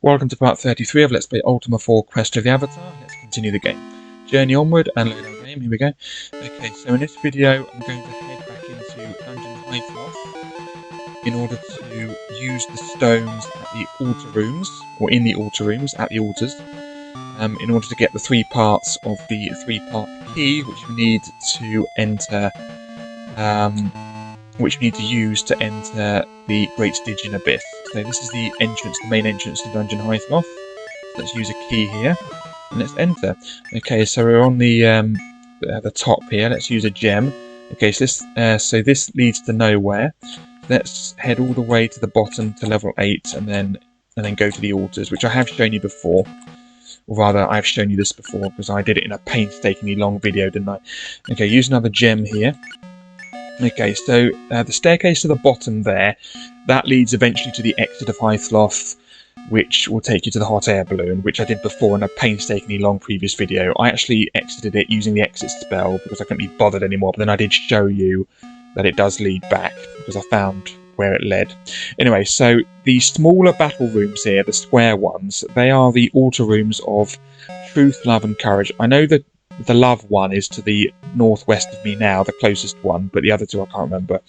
Welcome to part 33 of Let's Play Ultima IV Quest of the Avatar. Let's continue the game. Journey onward and load our game. Here we go. Okay, so in this video I'm going to head back into Dungeon Hythloth in order to use the stones at the altar rooms, or in the altar rooms, at the altars, in order to get the 3 parts of the 3-part key which we need to enter, which we need to use to enter the Great Stygian Abyss. So this is the entrance, the main entrance to Dungeon Hythloth. Let's use a key here, and let's enter. Okay, so we're on the top here. Let's use a gem. Okay, so this leads to nowhere. Let's head all the way to the bottom to level 8, and then go to the altars, which I have shown you before. Or rather, I've shown you this before because I did it in a painstakingly long video, didn't I? Okay, use another gem here. Okay, so the staircase to the bottom there, that leads eventually to the exit of Hythloth, which will take you to the hot air balloon, which I did before in a painstakingly long previous video. I actually exited it using the exit spell because I couldn't be bothered anymore, but then I did show you that it does lead back because I found where it led. Anyway, so the smaller battle rooms here, the square ones, they are the altar rooms of truth, love and courage. I know that the love one is to the northwest of me now, the closest one, but the other two I can't remember.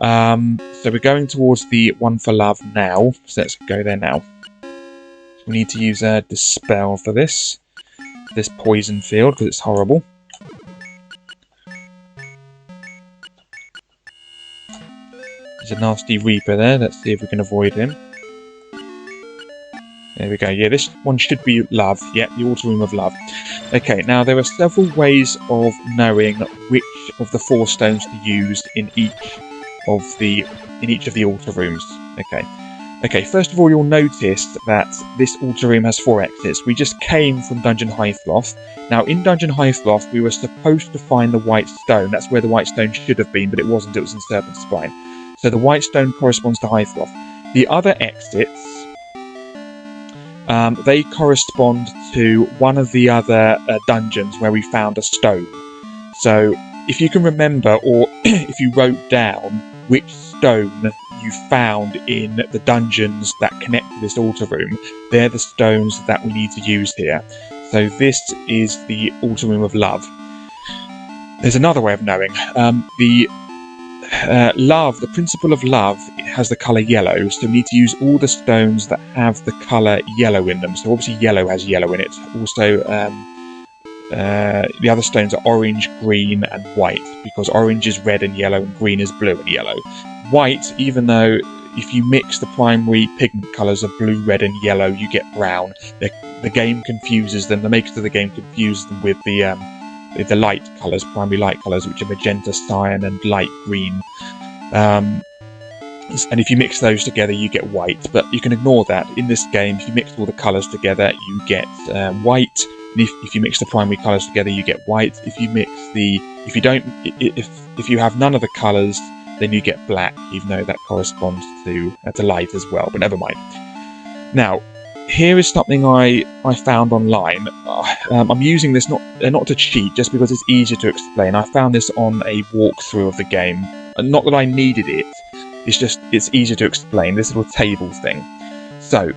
So we're going towards the one for love now, so let's go there now. We need to use a dispel for this poison field, because it's horrible. There's a nasty reaper there, let's see if we can avoid him. There we go, yeah, this one should be love, yeah, the altar room of love. Okay, now there are several ways of knowing which of the 4 stones to use in each of the altar rooms. Okay, first of all you'll notice that this altar room has 4 exits. We just came from Dungeon Hythloth. Now in Dungeon Hythloth we were supposed to find the white stone. That's where the white stone should have been, but it wasn't, it was in Serpent Spine. So the white stone corresponds to Hythloth. The other exits, they correspond to one of the other dungeons where we found a stone. So if you can remember, or if you wrote down which stone you found in the dungeons that connect to this altar room, they're the stones that we need to use here. So this is the altar room of love. There's another way of knowing. Love, the principle of love, has the colour yellow, so we need to use all the stones that have the colour yellow in them. So obviously yellow has yellow in it. Also, the other stones are orange, green and white, because orange is red and yellow and green is blue and yellow. White, even though if you mix the primary pigment colours of blue, red and yellow, you get brown. The game confuses them, the makers of the game confuse them with the light colours, primary light colours, which are magenta, cyan and light green. And if you mix those together you get white, but you can ignore that. In this game, if you mix all the colours together you get white, and if you mix the primary colours together you get white. If you have none of the colours then you get black, even though that corresponds to light as well, but never mind. Now, here is something I found online. I'm using this not to cheat, just because it's easier to explain. I found this on a walkthrough of the game. Not that I needed it, it's just it's easier to explain, this little table thing. So,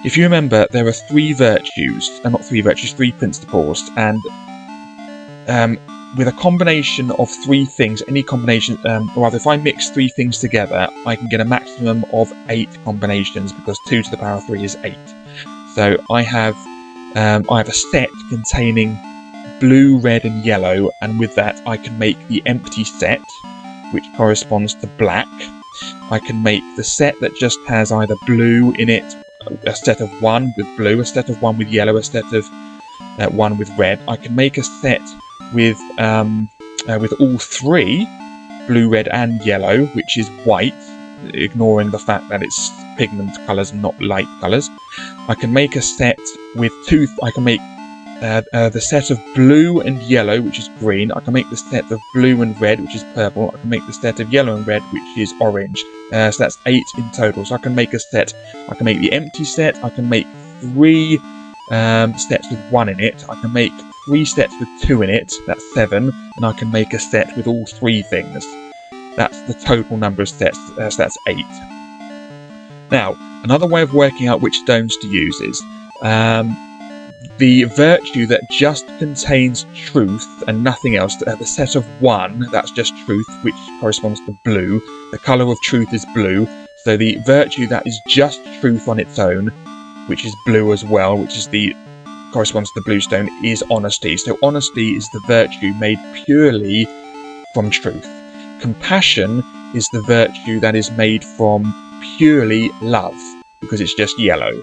if you remember, there are 3 virtues, not 3 virtues, 3 principles, and with a combination of 3 things, any combination, or rather if I mix 3 things together, I can get a maximum of 8 combinations, because 2 to the power of 3 is 8. So I have a set containing blue, red and yellow, and with that I can make the empty set, which corresponds to black. I can make the set that just has either blue in it, a set of 1 with blue, a set of 1 with yellow, a set of 1 with red. I can make a set with all 3, blue, red and yellow, which is white, ignoring the fact that it's pigment colours and not light colours. I can make a set with 2, I can make the set of blue and yellow, which is green. I can make the set of blue and red, which is purple. I can make the set of yellow and red, which is orange. So that's 8 in total. So I can make a set, I can make the empty set, I can make 3 sets with 1 in it, I can make 3 sets with 2 in it, that's 7, and I can make a set with all 3 things. That's the total number of sets, so that's 8. Now, another way of working out which stones to use is the virtue that just contains truth and nothing else. The set of 1, that's just truth, which corresponds to blue. The colour of truth is blue. So the virtue that is just truth on its own, which is blue as well, which is corresponds to the blue stone, is honesty. So honesty is the virtue made purely from truth. Compassion is the virtue that is made from purely love, because it's just yellow.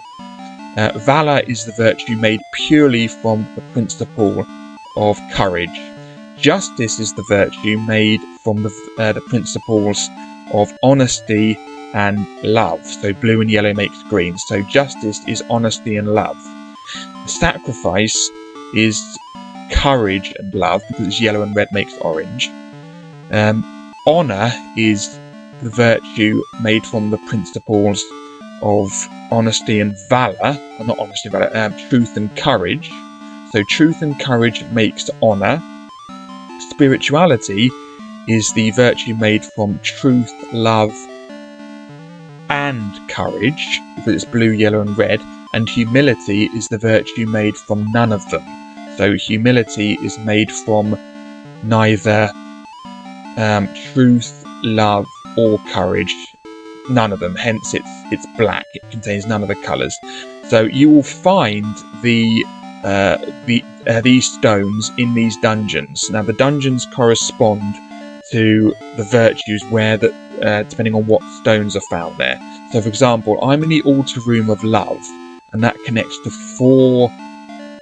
Valour is the virtue made purely from the principle of courage. Justice is the virtue made from the principles of honesty and love. So blue and yellow makes green. So justice is honesty and love. Sacrifice is courage and love, because it's yellow and red makes orange. Honour is the virtue made from the principles of honesty and valour, not honesty and valour, truth and courage. So truth and courage makes honour. Spirituality is the virtue made from truth, love, and courage, because it's blue, yellow, and red. And humility is the virtue made from none of them. So humility is made from neither truth, love, or courage. None of them. Hence, it's black. It contains none of the colours. So you will find these stones in these dungeons. Now, the dungeons correspond to the virtues where depending on what stones are found there. So, for example, I'm in the altar room of love, and that connects to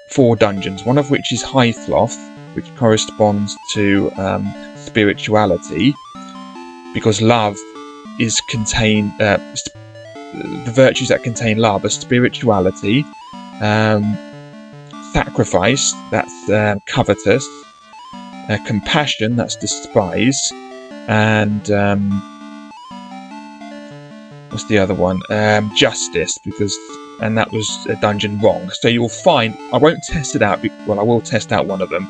four dungeons. One of which is Hythloth, which corresponds to spirituality, because love is contained. The virtues that contain love are spirituality, sacrifice, that's covetous, compassion, that's despise, and what's the other one? Justice, and that was a dungeon wrong. So you'll find, I won't test it out, well, I will test out one of them,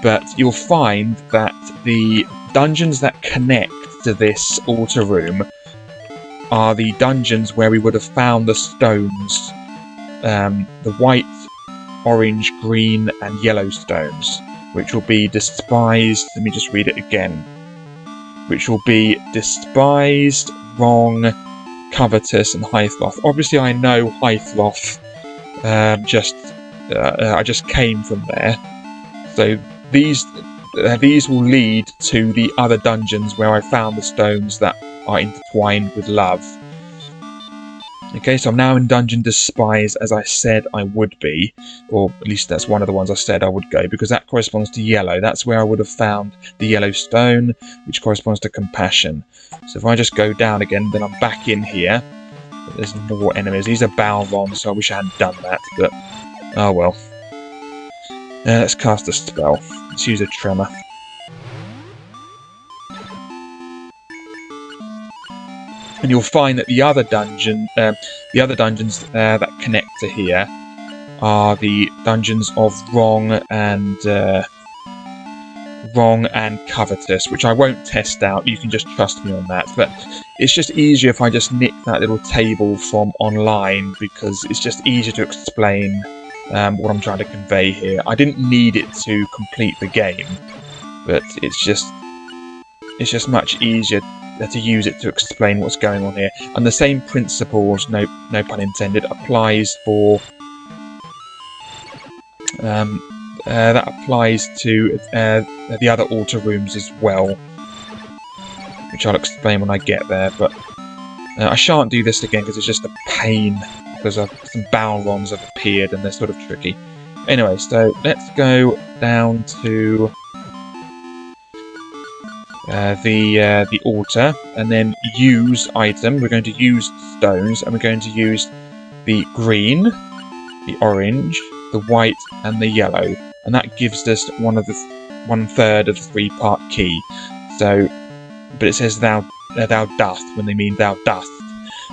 but you'll find that the dungeons that connect to this altar room are the dungeons where we would have found the stones, the white, orange, green, and yellow stones, which will be despised. Let me just read it again. Which will be despised, wrong, covetous, and Hythloth. Obviously, I know Hythloth. I just came from there. So these will lead to the other dungeons where I found the stones that are intertwined with love. Okay, so I'm now in Dungeon Despise, as I said I would be, or at least that's one of the ones I said I would go, because that corresponds to yellow. That's where I would have found the yellow stone, which corresponds to compassion. So if I just go down again, then I'm back in here. But there's more enemies. These are Balrons, so I wish I hadn't done that, but oh well. Let's cast a spell. Let's use a tremor. And you'll find that the other dungeons that connect to here are the dungeons of wrong and covetous, which I won't test out. You can just trust me on that. But it's just easier if I just nick that little table from online, because it's just easier to explain what I'm trying to convey here. I didn't need it to complete the game, but it's just much easier to use it to explain what's going on here. And the same principles, no pun intended, applies for that applies to the other altar rooms as well, which I'll explain when I get there. But I shan't do this again because it's just a pain, because some Balrons have appeared and they're sort of tricky. Anyway, so let's go down to the altar, and then use item. We're going to use stones, and we're going to use the green, the orange, the white, and the yellow, and that gives us one third of the 3-part key. So, but it says thou doth when they mean thou dost,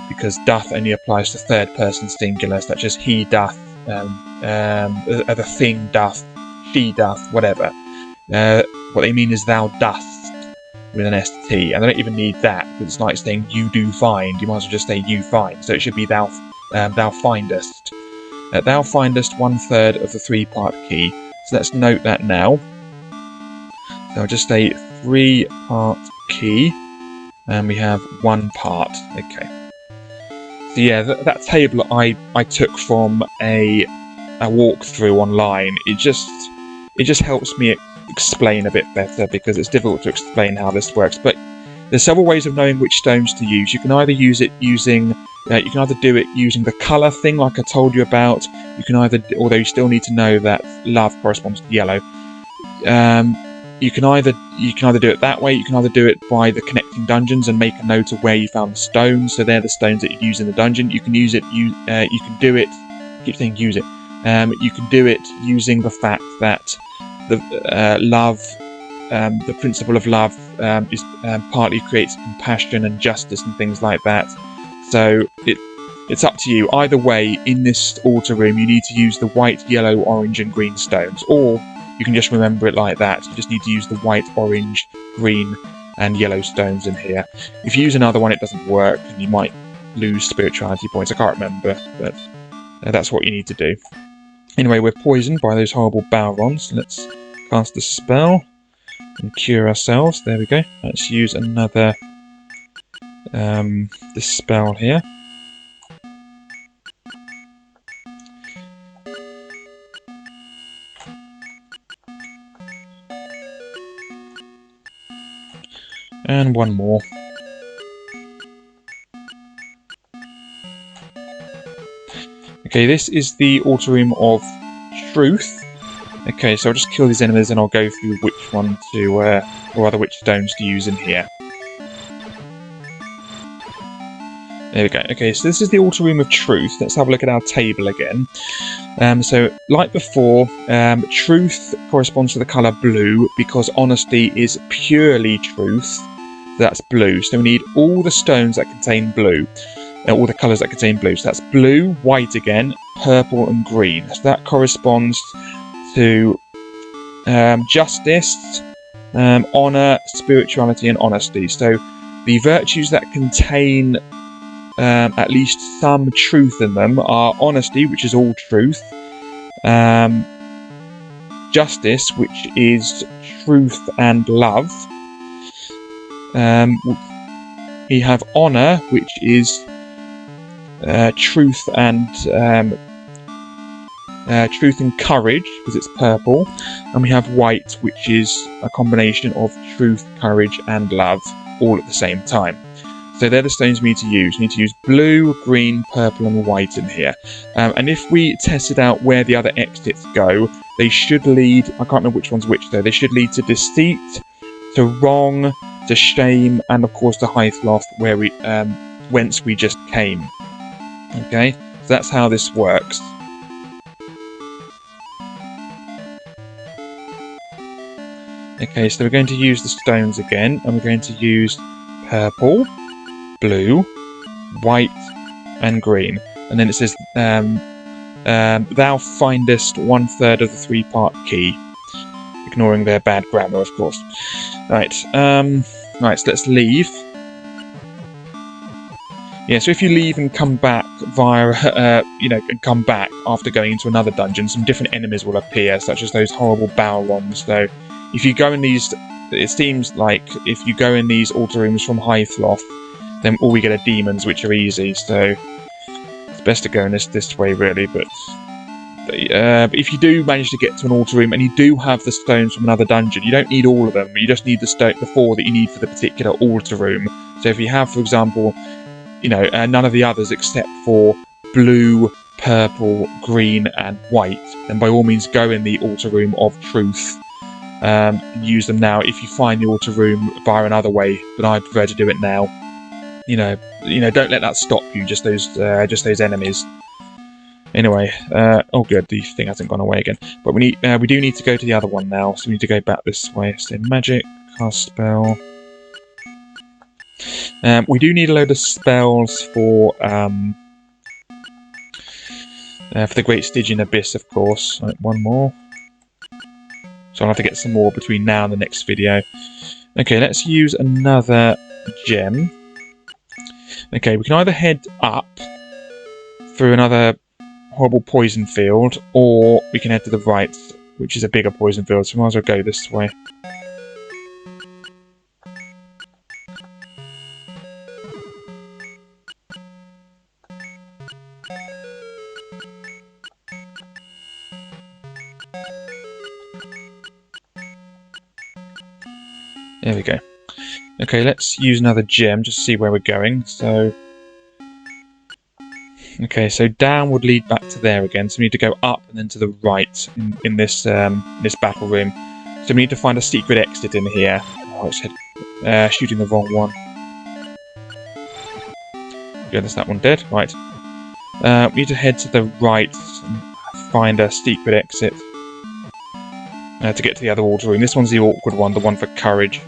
because doth only applies to third person singular, such as he doth, the thing doth, she doth, whatever. What they mean is thou dost. with an ST, and I don't even need that because it's like saying you do find. You might as well just say you find. So it should be thou findest. Thou findest 1/3 of the 3-part key. So let's note that now. So I'll just say 3-part key, and we have 1 part. Okay. So yeah, that table I took from a walkthrough online. It just helps me explain a bit better because it's difficult to explain how this works. But there's several ways of knowing which stones to use. You can either use it using, you can either do it using the colour thing, like I told you about. You can either, although you still need to know that love corresponds to yellow. You can either do it that way. You can either do it by the connecting dungeons and make a note of where you found the stones. So they're the stones that you use in the dungeon. You can use it. You can do it. I keep saying use it. You can do it using the fact that the love, the principle of love, is partly creates compassion and justice and things like that. So it's up to you. Either way, in this altar room, you need to use the white, yellow, orange, and green stones, or you can just remember it like that. You just need to use the white, orange, green, and yellow stones in here. If you use another one, it doesn't work, and you might lose spirituality points. I can't remember, but that's what you need to do. Anyway, we're poisoned by those horrible Balrons. Let's cast a spell and cure ourselves. There we go. Let's use another this spell here. And one more. Okay, this is the altar room of truth. Okay, so I'll just kill these enemies and I'll go through which one to, or rather which stones to use in here. There we go. Okay, so this is the altar room of truth. Let's have a look at our table again. So, like before, truth corresponds to the colour blue because honesty is purely truth. That's blue. So we need all the stones that contain blue. All the colours that contain blue. So that's blue, white again, purple and green. So that corresponds to justice, honour, spirituality and honesty. So the virtues that contain at least some truth in them are honesty, which is all truth, justice, which is truth and love. We have honour, which is truth and courage, because it's purple, and we have white, which is a combination of truth, courage, and love, all at the same time. So they're the stones we need to use. We need to use blue, green, purple, and white in here. And if we tested out where the other exits go, they should lead. I can't remember which one's which though. They should lead to deceit, to wrong, to shame, and of course to Hythloth, where we whence we just came. Okay, so that's how this works. Okay, so we're going to use the stones again, and we're going to use purple, blue, white, and green. And then it says, thou findest 1/3 of the 3-part key. Ignoring their bad grammar, of course. Right, right, so let's leave. Yeah, so if you leave and come back via, and come back after going into another dungeon, some different enemies will appear, such as those horrible Balrons. So, if you go in these, it seems like if you go in these altar rooms from Hythloth, then all we get are demons, which are easy. So, it's best to go in this way, really. But if you do manage to get to an altar room and you do have the stones from another dungeon, you don't need all of them. You just need the 4 that you need for the particular altar room. So, if you have, for example, none of the others except for blue, purple, green, and white, then by all means go in the altar room of truth and use them now. If you find the altar room via another way, but I prefer to do it now. Don't let that stop you. Just those enemies. Anyway, oh good, the thing hasn't gone away again. But we do need to go to the other one now, so we need to go back this way. So magic, cast spell. We do need a load of spells for the Great Stygian Abyss, of course. Right, one more. So I'll have to get some more between now and the next video. Okay, let's use another gem. Okay, we can either head up through another horrible poison field, or we can head to the right, which is a bigger poison field, so we might as well go this way. There we go. Okay, let's use another gem just to see where we're going. So, okay, so down would lead back to there again. So we need to go up and then to the right in this this battle room. So we need to find a secret exit in here. Oh, it's shooting the wrong one. Yeah, that's that one dead. Right. We need to head to the right and find a secret exit to get to the other altar room. This one's the awkward one, the one for courage.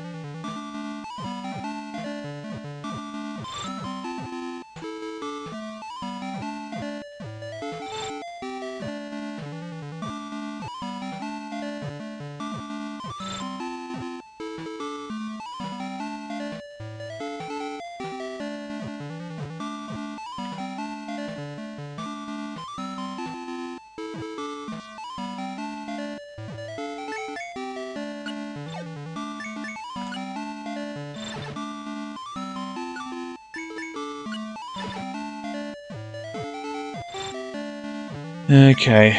Okay.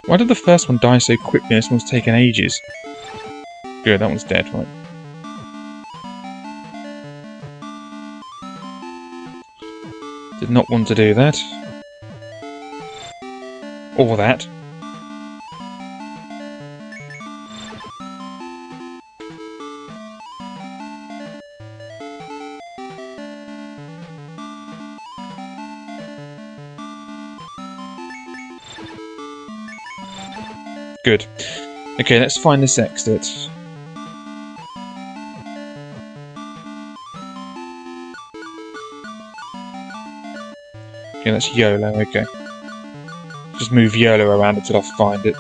Why did the first one die so quickly and this one's taken ages? Good, that one's dead, right. Did not want to do that. Or that. Good. Okay, let's find this exit. Okay, that's YOLO, okay. Just move YOLO around until I find it.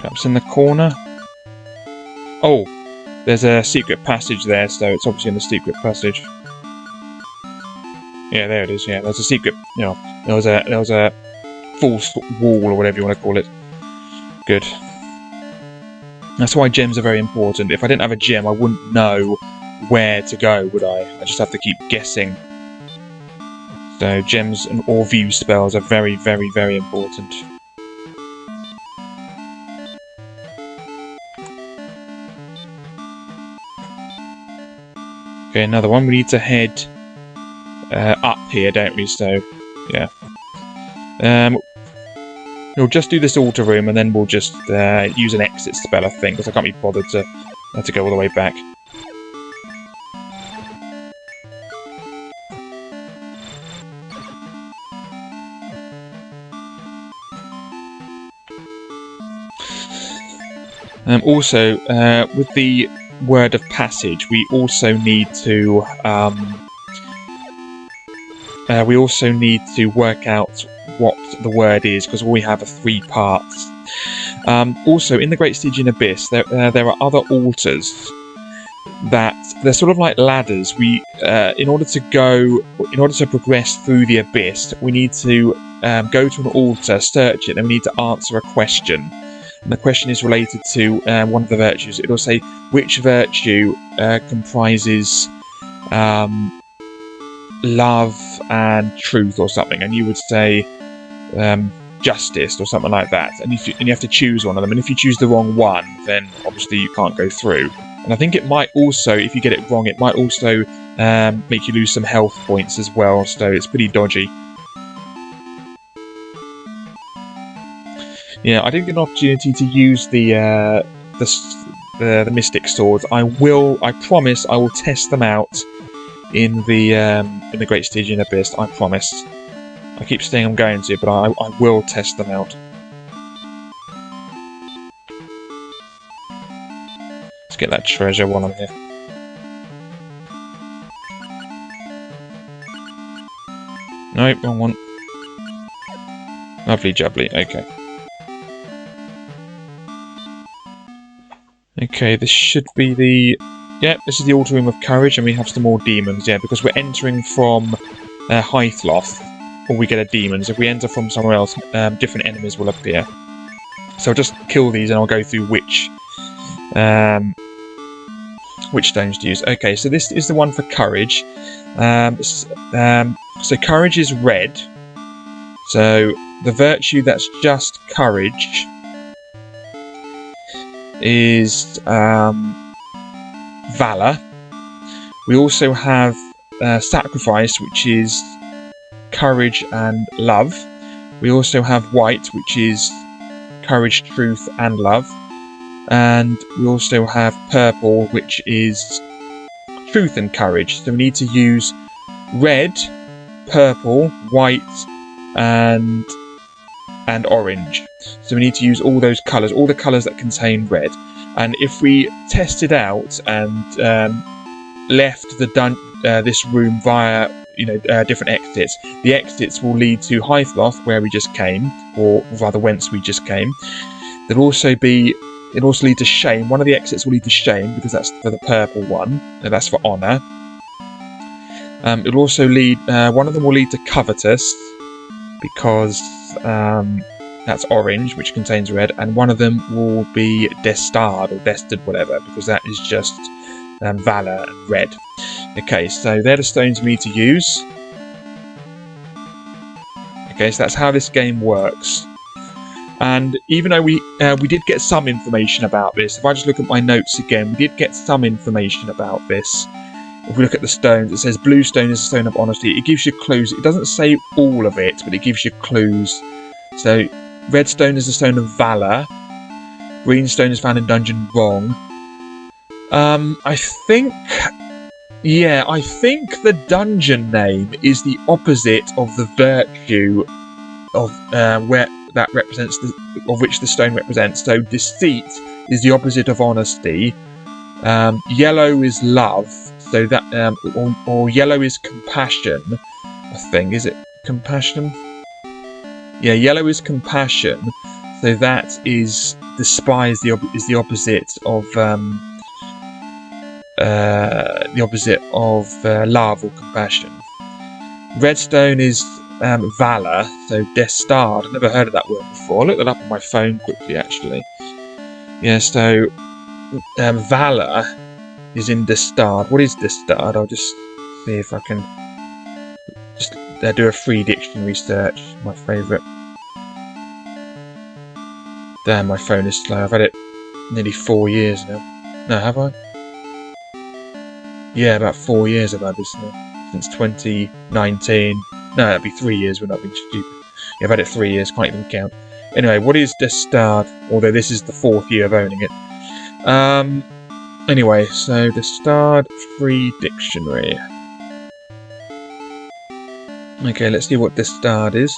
Perhaps in the corner? Oh, there's a secret passage there, so it's obviously in the secret passage. Yeah, there it is, yeah, there's a secret, you know, there was a false wall, or whatever you want to call it. Good. That's why gems are very important. If I didn't have a gem, I wouldn't know where to go, would I? I just have to keep guessing. So gems and or view spells are very, very, very important. Okay, another one. We need to head up here, don't we? So, yeah. We'll just do this altar room, and then we'll just use an exit spell, I think, because I can't be bothered to go all the way back. Also, with the word of passage, we also need to work out what the word is, because all we have are 3 parts. Also, in the Great Stygian Abyss, there are other altars that they're sort of like ladders. We, in order to progress through the abyss, we need to go to an altar, search it, and we need to answer a question. And the question is related to one of the virtues. It'll say which virtue comprises love and truth or something, and you would say justice or something like that, and you have to choose one of them, and if you choose the wrong one, then obviously you can't go through. And I think it might also, if you get it wrong, it might also make you lose some health points as well, so it's pretty dodgy. Yeah, I didn't get an opportunity to use the Mystic Swords. I promise I will test them out in the Great Stygian Abyss. I promise. I keep saying I'm going to, but I will test them out. Let's get that treasure while I'm here. Nope, wrong one. Lovely jubbly, okay. Okay, this should be the... Yeah, this is the Altar Room of Courage, and we have some more demons, yeah, because we're entering from Hythloth, or we get a demon. So if we enter from somewhere else, different enemies will appear. So I'll just kill these and I'll go through which stones to use. Okay, so this is the one for courage. So courage is red. So the virtue that's just courage is valor. We also have sacrifice, which is courage and love. We also have white, which is courage, truth, and love. And we also have purple, which is truth and courage. So we need to use red, purple, white, and orange. So we need to use all those colours, all the colours that contain red. And if we tested out and left this room via different exits, the exits will lead to Hythloth, where we just came, or rather whence we just came. It'll also lead to shame. One of the exits will lead to shame, because that's for the purple one, and that's for honour. It'll also lead, one of them will lead to covetous, because that's orange, which contains red, and one of them will be destined, or destined, whatever, because that is just valor and red. Okay, so they're the stones we need to use. Okay, so that's how this game works. And even though we did get some information about this, if I just look at my notes again, we did get some information about this. If we look at the stones, it says blue stone is a stone of honesty. It gives you clues. It doesn't say all of it, but it gives you clues. So red stone is a stone of valor. Green stone is found in Dungeon Wrong. I think the dungeon name is the opposite of the virtue of where that represents of which the stone represents. So deceit is the opposite of honesty. Yellow is love. So that or yellow is compassion. I think, is it compassion? Yeah, yellow is compassion. So that is despise. Is the opposite of love or compassion. Redstone is valor, so destard. I've never heard of that word before. I'll look that up on my phone quickly, actually. Yeah, so valor is in destard. What is destard? I'll just see if I can just do a free dictionary search. My favourite. Damn, my phone is slow. I've had it nearly 4 years now. No, have I? Yeah, about 4 years I've had this now. Since 2019. No, that'd be 3 years when I've been stupid. Yeah, I've had it 3 years, can't even count. Anyway, what is destard? Although this is the 4th year of owning it. Anyway, so destard free dictionary. Okay, let's see what destard is.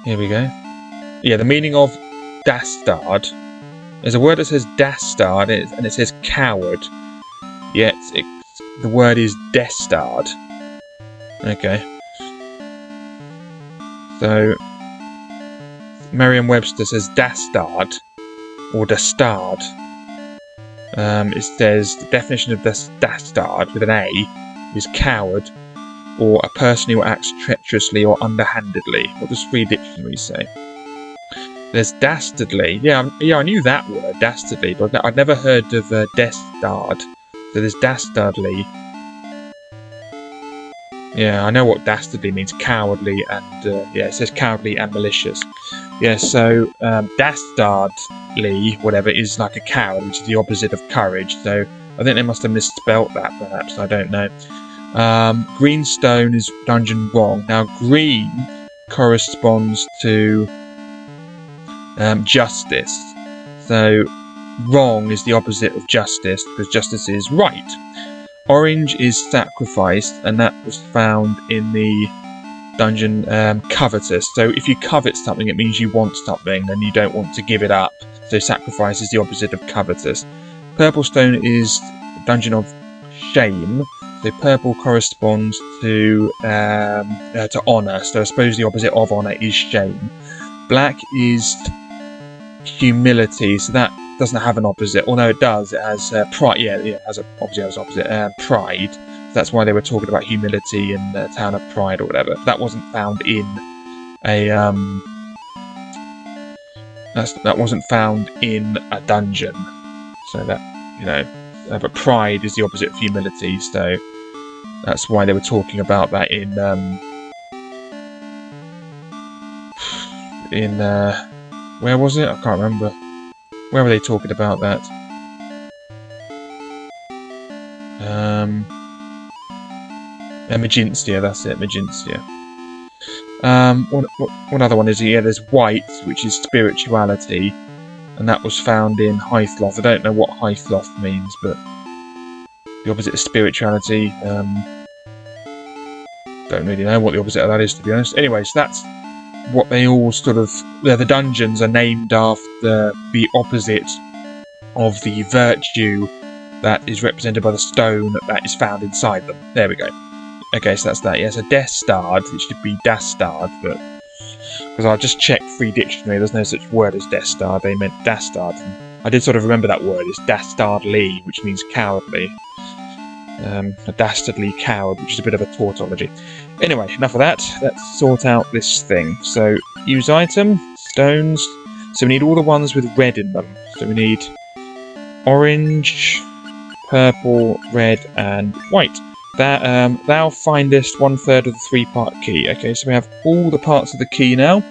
Here we go. Yeah, the meaning of dastard. There's a word that says dastard, and it says coward. Yet the word is destard. Okay. So Merriam-Webster says dastard or dastard. It says the definition of dastard with an A is coward, or a person who acts treacherously or underhandedly. What does free dictionary say? There's dastardly. Yeah, I knew that word, dastardly, but I'd never heard of dastard. So there's dastardly. Yeah, I know what dastardly means, cowardly, and yeah, it says cowardly and malicious. Yeah, so dastardly, whatever, is like a coward, which is the opposite of courage. So I think they must have misspelt that, perhaps. I don't know. Green stone is Dungeon Wrong. Now, green corresponds to justice. So wrong is the opposite of justice, because justice is right. Orange is sacrifice, and that was found in the dungeon covetous. So if you covet something, it means you want something and you don't want to give it up. So sacrifice is the opposite of covetous. Purple stone is dungeon of shame. So purple corresponds to honour. So I suppose the opposite of honour is shame. Black is humility, so that doesn't have an opposite. Although it does, it has pride. Yeah, it has obviously has opposite. Pride. So that's why they were talking about humility in the town of Pride or whatever. That wasn't found in a that wasn't found in a dungeon. So that, you know, but pride is the opposite of humility. So that's why they were talking about that in where was it? I can't remember. Where were they talking about that? Magintia, that's it, Magintia. What other one is it? Yeah, there's White, which is spirituality, and that was found in Hythloth. I don't know what Hythloth means, but the opposite of spirituality. Don't really know what the opposite of that is, to be honest. Anyway, so that's what they all sort of... The dungeons are named after the opposite of the virtue that is represented by the stone that is found inside them. There we go. Okay, so that's that. Yeah, so Dastard, it should be Dastard, but... Because I just checked Free Dictionary, there's no such word as Dastard, they meant Dastard. And I did sort of remember that word, it's Dastardly, which means cowardly. A dastardly coward, which is a bit of a tautology. Anyway, enough of that. Let's sort out this thing. So, use item, stones. So we need all the ones with red in them. So we need orange, purple, red, and white. That thou findest 1/3 of the 3-part key. Okay, so we have all the parts of the key now.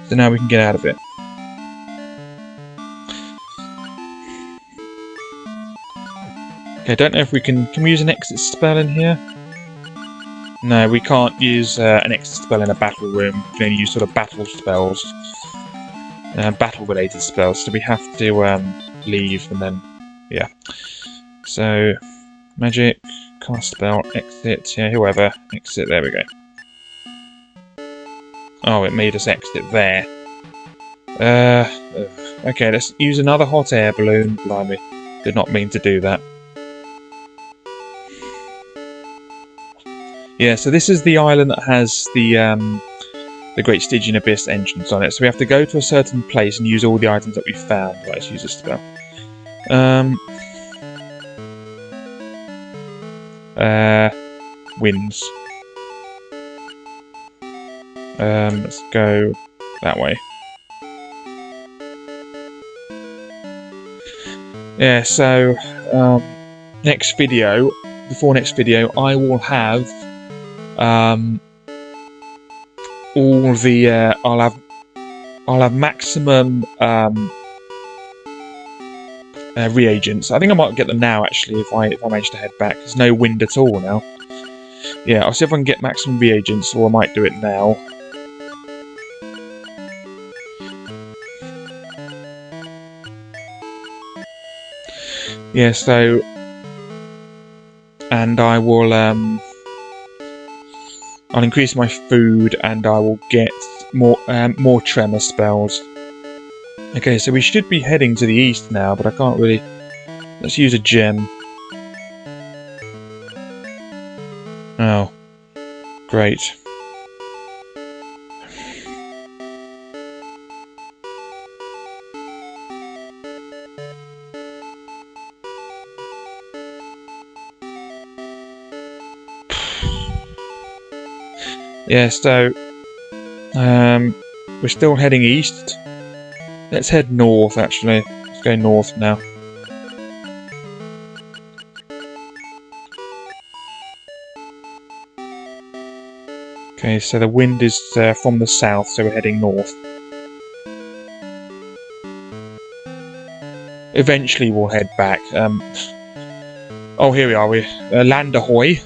So now we can get out of it. Okay, I don't know if we can we use an exit spell in here? No, we can't use an exit spell in a battle room. We can only use sort of battle spells. Battle-related spells, so we have to leave and then... Yeah. So, magic, cast spell, exit, yeah, whoever. Exit, there we go. Oh, it made us exit there. Okay, let's use another hot air balloon. Blimey, did not mean to do that. Yeah, so this is the island that has the Great Stygian Abyss entrance on it. So we have to go to a certain place and use all the items that we found. Right, let's use this spell. Winds. Let's go that way. Yeah, so next video, before next video, I will have all the I'll have maximum reagents. I think I might get them now actually if I manage to head back. There's no wind at all now. Yeah, I'll see if I can get maximum reagents, or I might do it now. Yeah, so and I will I'll increase my food and I will get more tremor spells. Okay, so we should be heading to the east now, but I can't really... Let's use a gem. Oh. Great. Yeah, so... we're still heading east. Let's head north, actually. Let's go north now. Okay, so the wind is from the south, so we're heading north. Eventually we'll head back. Oh, here we are. We're Land Ahoy.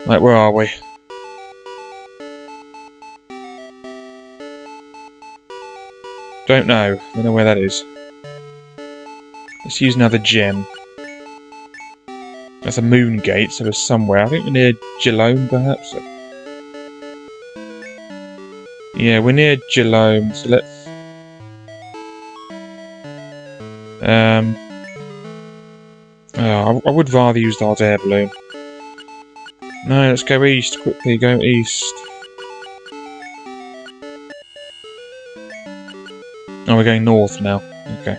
Right, where are we? Don't know. Don't know where that is. Let's use another gem. That's a moon gate, so we're somewhere. I think we're near Gelome, perhaps. Yeah, we're near Gelome, so let's... Oh, I would rather use the hot air balloon. No, let's go east. Quickly, go east. Oh, we're going north now. Okay.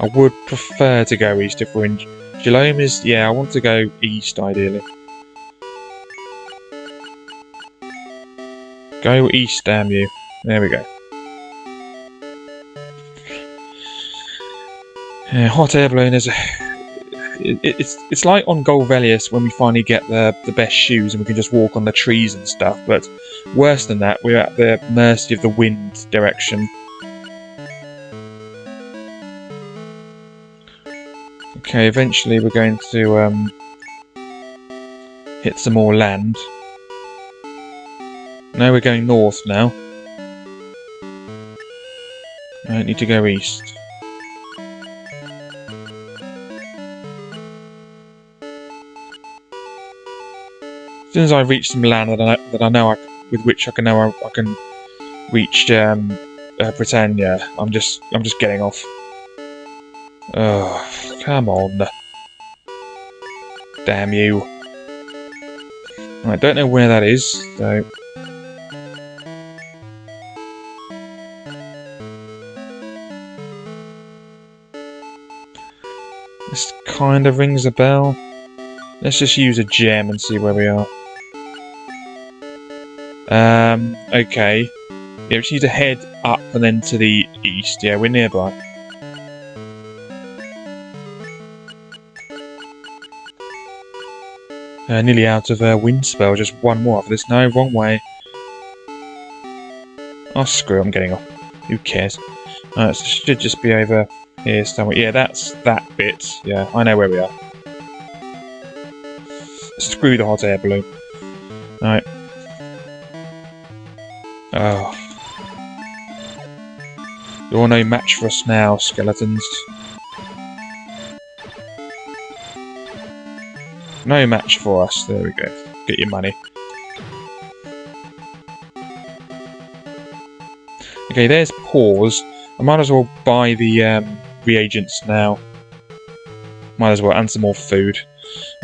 I would prefer to go east if we're in... Geelong is... Yeah, I want to go east, ideally. Go east, damn you. There we go. Yeah, hot air balloon is... It's like on Golvelius when we finally get the best shoes and we can just walk on the trees and stuff, but worse than that, we're at the mercy of the wind direction. Okay, eventually we're going to hit some more land. No, we're going north now. I need to go east. As soon as I reach some land that I know with which I can reach Britannia, I'm just getting off. Oh, come on! Damn you! I don't know where that is, so. This kind of rings a bell. Let's just use a gem and see where we are. Okay. Yeah, we just need to head up and then to the east. Yeah, we're nearby. Nearly out of wind spell. Just one more after this. No, wrong way. Oh, screw it, I'm getting off. Who cares? So it should just be over here somewhere. Yeah, that's that bit. Yeah, I know where we are. Screw the hot air balloon. Alright. Oh. You're no match for us now, skeletons. No match for us. There we go. Get your money. Okay, there's pause. I might as well buy the reagents now. Might as well, and some more food.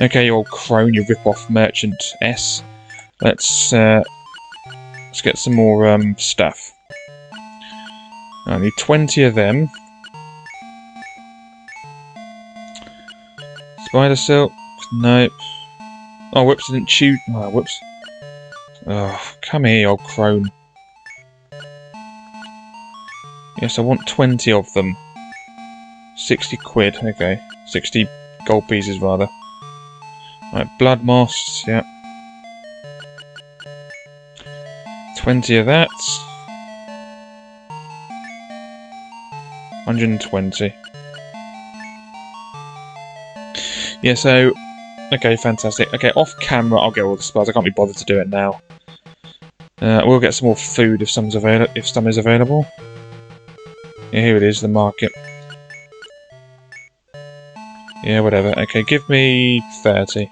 Okay, you old crone, you rip-off merchant S. Let's get some more stuff. I need 20 of them. Spider silk. Nope. Oh, whoops, I didn't shoot. Oh, whoops. Oh, come here, you old crone. Yes, I want 20 of them. 60 quid, okay. 60 gold pieces, rather. Right, blood moss, yeah. 20 of that. 120. Yeah, so... Okay, fantastic. Okay, off camera, I'll get all the spells. I can't be bothered to do it now. We'll get some more food if some is available. Yeah, here it is, the market. Yeah, whatever. Okay, give me 30.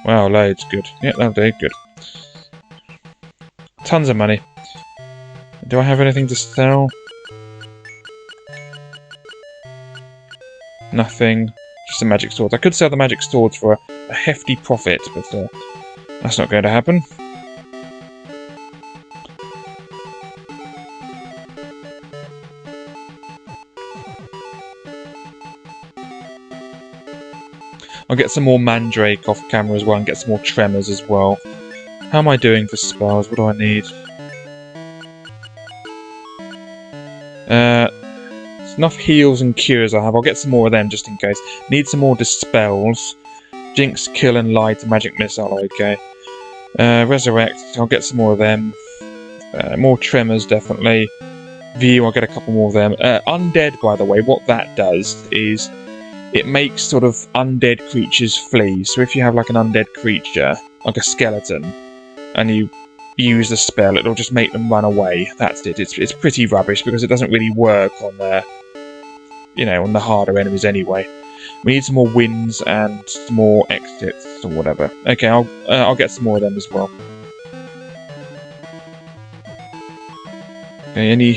Wow, loads. Good. Yeah, that'll do. Good. Tons of money. Do I have anything to sell? Nothing. Just the magic swords. I could sell the magic swords for a hefty profit, but that's not going to happen. I'll get some more Mandrake off camera as well and get some more Tremors as well. How am I doing for spells? What do I need? It's enough heals and cures I have. I'll get some more of them just in case. Need some more dispels. Jinx, kill and lie to magic missile, okay. Resurrect, I'll get some more of them. More Tremors, definitely. View, I'll get a couple more of them. Undead, by the way, what that does is it makes sort of undead creatures flee. So if you have like an undead creature, like a skeleton, and you use the spell, it'll just make them run away. That's it. It's pretty rubbish because it doesn't really work on the, you know, on the harder enemies anyway. We need some more wins and some more exits or whatever. Okay, I'll get some more of them as well. Okay, any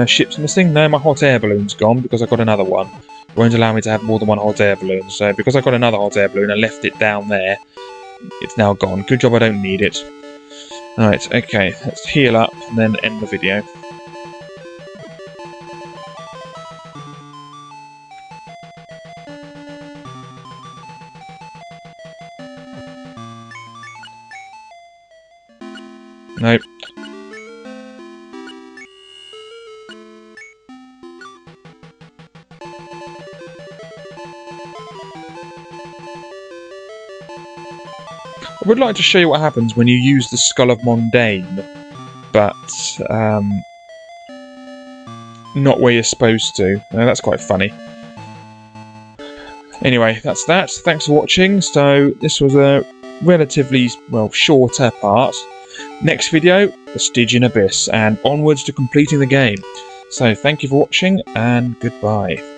ships missing? No, my hot air balloon's gone because I got another one. It won't allow me to have more than one hot air balloon. So because I got another hot air balloon and left it down there, it's now gone. Good job I don't need it. Alright, okay, let's heal up and then end the video. Nope. I would like to show you what happens when you use the Skull of Mondane, but not where you're supposed to. That's quite funny. Anyway, that's that. Thanks for watching. So this was a relatively, well, shorter part. Next video, the Stygian Abyss, and onwards to completing the game. So thank you for watching, and goodbye.